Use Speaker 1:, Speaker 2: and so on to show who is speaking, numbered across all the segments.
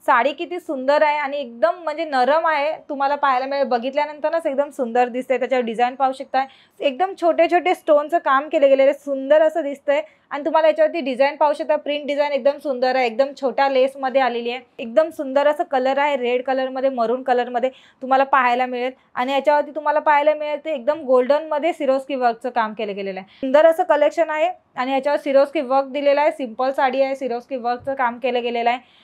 Speaker 1: साडी किती सुंदर आहे आणि एकदम म्हणजे नरम आहे, तुम्हाला पाहायला मिळेल. बघितल्यानंतरच एकदम सुंदर दिसते. त्याच्यावर डिझाइन पाहू शकता. एकदम छोटे-छोटे स्टोनचं काम केले गेलेले सुंदर असं दिसतंय आणि तुम्हाला याच्यावरती डिझाइन पाहू शकता. प्रिंट डिझाइन एकदम सुंदर आहे. एकदम छोट्या लेसमध्ये आलेली आहे. एकदम सुंदर असं कलर आहे. रेड कलरमध्ये, मरून कलरमध्ये तुम्हाला पाहायला मिळेल आणि याच्यावरती तुम्हाला पाहायला मिळेल ते एकदम गोल्डनमध्ये सिरोस्की वर्कचं काम केलं गेलेलं आहे. सुंदर असं कलेक्शन आहे आणि याच्यावर सिरोस्की वर्क दिलेला आहे. सिंपल साडी आहे. सिरोस्की वर्कचं काम केलं गेलेलं आहे.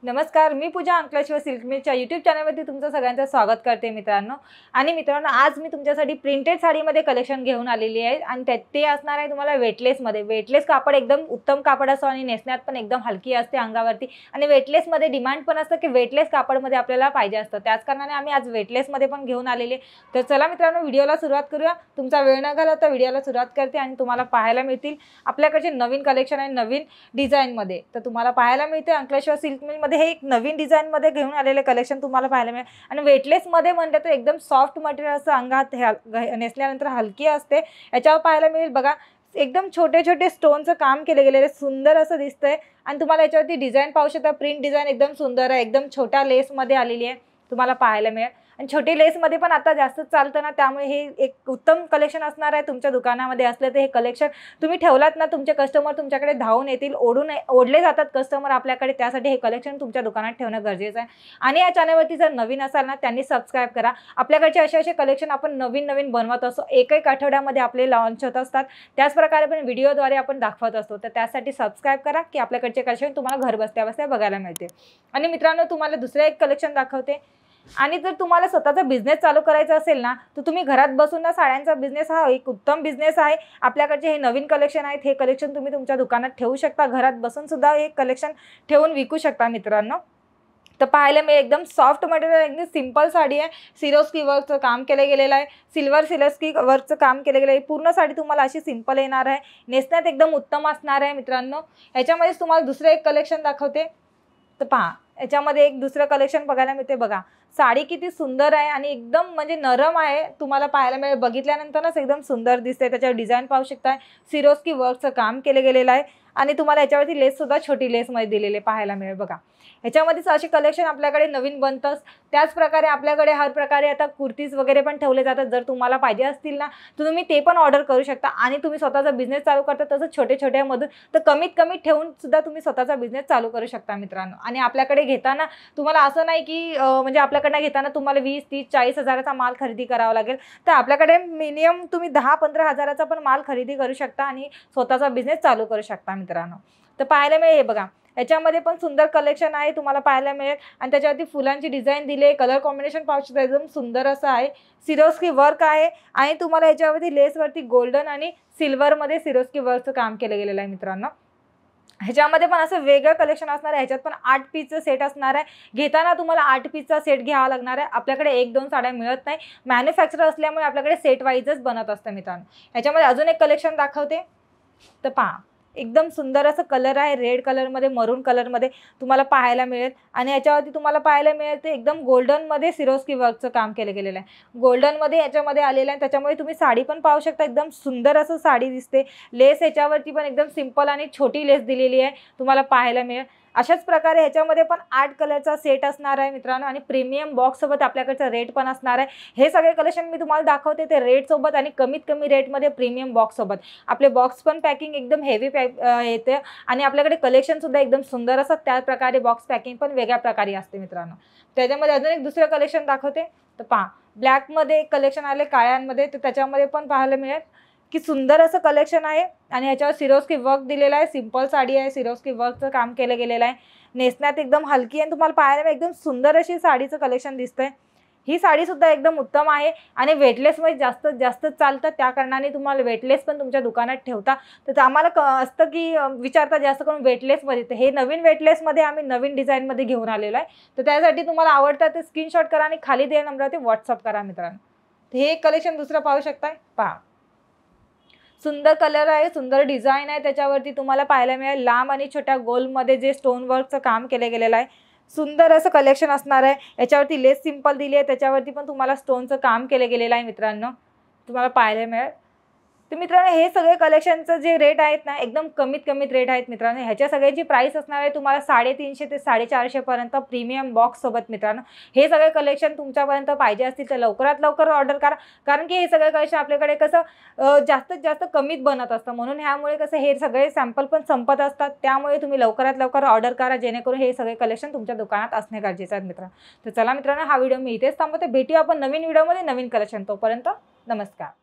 Speaker 1: नमस्कार, मी पूजा अंकलेश्वर सिल्क मिलच्या यूट्यूब चॅनलवरती तुमचं सगळ्यांचं स्वागत करते मित्रांनो. आणि मित्रांनो, आज मी तुमच्यासाठी प्रिंटेड साडीमध्ये कलेक्शन घेऊन आलेली आहे आणि ते असणार आहे तुम्हाला वेटलेसमध्ये. वेटलेस कापड एकदम उत्तम कापड असतो आणि नेसण्यात पण एकदम हलकी असते अंगावरती आणि वेटलेसमध्ये डिमांड पण असतं की वेटलेस कापडमध्ये आपल्याला पाहिजे असतं. त्याच कारणाने आम्ही आज वेटलेसमध्ये पण घेऊन आलेले. तर चला मित्रांनो, व्हिडिओला सुरुवात करूया. तुमचा वेळ न घालवता व्हिडिओला सुरुवात करते आणि तुम्हाला पाहायला मिळतील आपल्याकडचे नवीन कलेक्शन आहे नवीन डिझाईनमध्ये. तर तुम्हाला पाहायला मिळते अंकलेश्वर सिल्क मिलमध्ये हे एक नवीन डिझाइन मध्ये घेऊन आलेले कलेक्शन तुम्हाला पाहायला मिळेल. आणि वेटलेस मध्ये म्हणलं तर एकदम सॉफ्ट मटेरियल असं अंगात नेसल्यानंतर हलकी असते. याच्यावर पाहायला मिळेल बघा, एकदम छोटे-छोटे स्टोनचं काम केले गेलेले सुंदर असं दिसतंय आणि तुम्हाला याच्यावरती डिझाइन पाहू शकता. प्रिंट डिझाइन एकदम सुंदर आहे. एकदम छोट्या लेसमध्ये आलेली आहे तुम्हाला पाहायला मिळेल आणि छोटी लेसमध्ये पण आता जास्त चालतं ना, त्यामुळे हे एक उत्तम कलेक्शन असणार आहे. तुमच्या दुकानामध्ये असलं तर हे कलेक्शन तुम्ही ठेवलात ना, तुमचे कस्टमर तुमच्याकडे धावून येतील. ओढले जातात कस्टमर आपल्याकडे. त्यासाठी हे कलेक्शन तुमच्या दुकानात ठेवणं गरजेचं आहे. आणि या चॅनलवरती जर नवीन असाल ना, त्यांनी सबस्क्राईब करा. आपल्याकडचे असे कलेक्शन आपण नवीन बनवत असतो. एक आठवड्यामध्ये आपले लॉन्च होत असतात. त्याच प्रकारे पण व्हिडिओद्वारे आपण दाखवत असतो. तर त्यासाठी सबस्क्राईब करा की आपल्याकडचे कलेक्शन तुम्हाला घर बसल्या बघायला मिळते. आणि मित्रांनो, तुम्हाला दुसरं एक कलेक्शन दाखवते. आणि जर तुम्हाला स्वतःचा बिझनेस चालू करायचा असेल ना, तर तुम्ही घरात बसून ना साड्यांचा बिझनेस हा एक उत्तम बिझनेस आहे. आपल्याकडचे हे नवीन कलेक्शन आहेत. हे कलेक्शन तुम्ही तुमच्या दुकानात ठेवू शकता. घरात बसून सुद्धा हे कलेक्शन ठेवून विकू शकता मित्रांनो. तर पाहायला मी एकदम सॉफ्ट मटेरियल, एकदम सिंपल साडी आहे. सिरोस्की वर्कचं काम केलं गेलेलं आहे. सिल्वर सिरोस्की वर्कचं काम केलं गेलं आहे. पूर्ण साडी तुम्हाला अशी सिंपल येणार आहे. नेसण्यात एकदम उत्तम असणार आहे मित्रांनो. याच्यामध्येच तुम्हाला दुसरं एक कलेक्शन दाखवते. तर पहा, याच्यामध्ये एक दुसरं कलेक्शन बघायला मिळते बघा. साडी किती सुंदर आहे आणि एकदम म्हणजे नरम आहे, तुम्हाला पाहायला मिळेल. बघितल्यानंतरच एकदम सुंदर दिसते. त्याच्यावर डिझाइन पाहू शकता. सिरोस्की वर्कचं काम केलं गेलेलं आहे आणि तुम्हाला याच्यावरती लेस सुद्धा छोटी लेसमध्ये दिलेले पाहायला मिळेल बघा. ह्याच्यामध्येच असे कलेक्शन आपल्याकडे नवीन बनतात. त्याच प्रकारे आपल्याकडे हर प्रकारे आता कुर्तीज वगैरे पण ठेवले जातात. जर तुम्हाला पाहिजे असतील ना, तर तुम्ही ते पण ऑर्डर करू शकता. आणि तुम्ही स्वतःचा बिझनेस चालू करता तसं छोट्या-छोट्यामधून तर कमीत ठेवून सुद्धा तुम्ही स्वतःचा बिझनेस चालू करू शकता मित्रांनो. आणि आपल्याकडे घेताना तुम्हाला असं नाही की म्हणजे आपल्याकडनं घेताना तुम्हाला 20, 30, 40 हजाराचा माल खरेदी करावा लागेल. तर आपल्याकडे मिनिमम तुम्ही 10-15 हजाराचा पण माल खरेदी करू शकता आणि स्वतःचा बिझनेस चालू करू शकता मित्रांनो. तर पाहायला मिळेल हे बघा, याच्यामध्ये पण सुंदर कलेक्शन आहे तुम्हाला पाहायला मिळेल आणि त्याच्यावरती फुलांची डिझाइन दिली आहे. कलर कॉम्बिनेशन पाहू शकता, एकदम सुंदर असं आहे. सिरोस्की वर्क आहे आणि तुम्हाला याच्यावरती लेसवरती गोल्डन आणि सिल्वरमध्ये सिरोस्की वर्कचं काम केलं गेलेलं आहे मित्रांनो. ह्याच्यामध्ये पण असं वेगळं कलेक्शन असणार आहे. ह्याच्यात पण 8 पीसचं सेट असणार आहे. घेताना तुम्हाला 8 पीसचा सेट घ्यावा लागणार आहे. आपल्याकडे 1-2 साड्या मिळत नाही. मॅन्युफॅक्चर असल्यामुळे आपल्याकडे सेट वाईजच बनत असतं मित्रांनो. ह्याच्यामध्ये अजून एक कलेक्शन दाखवते. तर पहा, एकदम सुंदर असं कलर आहे. रेड कलरमध्ये, मरून कलरमध्ये तुम्हाला पाहायला मिळेल आणि याच्यावरती तुम्हाला पाहायला मिळेल ते एकदम गोल्डनमध्ये सिरोस्की वर्कचं काम केलं गेलेलं आहे. गोल्डनमध्ये याच्यामध्ये आलेलं आहे. त्याच्यामुळे तुम्ही साडी पण पाहू शकता. एकदम सुंदर असं साडी दिसते. लेस याच्यावरती पण एकदम सिंपल आणि छोटी लेस दिलेली आहे तुम्हाला पाहायला मिळेल. अशाच प्रकारे ह्याच्यामध्ये पण 8 कलरचा सेट असणार आहे मित्रांनो आणि प्रीमियम बॉक्ससोबत आपल्याकडचा रेट पण असणार आहे. हे सगळे कलेक्शन मी तुम्हाला दाखवते ते रेटसोबत आणि कमी रेटमध्ये प्रीमियम बॉक्ससोबत. आपले बॉक्स पण पॅकिंग एकदम हेवी येते आणि आपल्याकडे कलेक्शनसुद्धा एकदम सुंदर असतात. त्याच प्रकारे बॉक्स पॅकिंग पण वेगळ्या प्रकारे असते मित्रांनो. त्याच्यामध्ये अजून एक दुसरं कलेक्शन दाखवते. तर पहा, ब्लॅकमध्ये एक कलेक्शन आले काळ्यांमध्ये. तर त्याच्यामध्ये पण पाहायला मिळेल की सुंदर असं कलेक्शन आहे आणि ह्याच्यावर सिरोस्की वर्क दिलेला आहे. सिंपल साडी आहे. सिरोस्की वर्कचं काम केलं गेलेलं आहे. नेसण्यात एकदम हलकी आणि तुम्हाला पाहायला एकदम सुंदर अशी साडीचं कलेक्शन दिसतंय. ही साडीसुद्धा एकदम उत्तम आहे आणि वेटलेसमध्ये जास्त चालतं. त्या कारणाने तुम्हाला वेटलेस पण तुमच्या दुकानात ठेवता. तर आम्हाला असतं की विचारता जास्त करून वेटलेसमध्ये. तर हे नवीन वेटलेसमध्ये आम्ही नवीन डिझाईनमध्ये घेऊन आलेलो आहे. तर त्यासाठी तुम्हाला आवडतं ते स्क्रीनशॉट करा आणि खाली दिलेल्या नंबरवरती व्हॉट्सअप करा मित्रांनो. तर हे कलेक्शन दुसरं पाहू शकताय. पहा, सुंदर कलर आहे. सुंदर डिझाइन आहे. त्याच्यावरती तुम्हाला पाहायला मिळेल लांब आणि छोट्या गोलमध्ये जे स्टोन वर्कचं काम केलं गेलेलं आहे. सुंदर असं कलेक्शन असणार आहे. याच्यावरती लेस सिंपल दिली आहे. त्याच्यावरती पण तुम्हाला स्टोनचं काम केलं गेलेलं आहे मित्रांनो. तुम्हाला पाहायला मिळेल. तर मित्रांनो हे सगळे कलेक्शनचं जे रेट आहेत ना एकदम कमीत रेट आहेत मित्रांनो। ह्याच्या सगळ्याची प्राइस असणार आहे तुम्हाला 350 ते 450 पर्यंत प्रीमियम बॉक्स सोबत मित्रांनो। हे सगळे कलेक्शन तुमच्यापर्यंत पाहिजे असतील तर लवकरात लवकर ऑर्डर करा, कारण की हे सगळे कलेक्शन आपल्याकडे कसं जास्तीत जास्त कमीत बनत असतं, म्हणून ह्यामुळे कसं हे सगळे सॅम्पल पण संपत असतात। त्यामुळे तुम्ही लवकरात लवकर ऑर्डर करा, जेणेकरून हे सगळे कलेक्शन तुमच्या दुकानात असणे गरजेचे आहे मित्रांनो। तर चला मित्रांनो हा व्हिडिओ मी इथेच थांबवते, भेटूया आपण नवीन व्हिडिओमध्ये नवीन कलेक्शन। तोपर्यंत नमस्कार।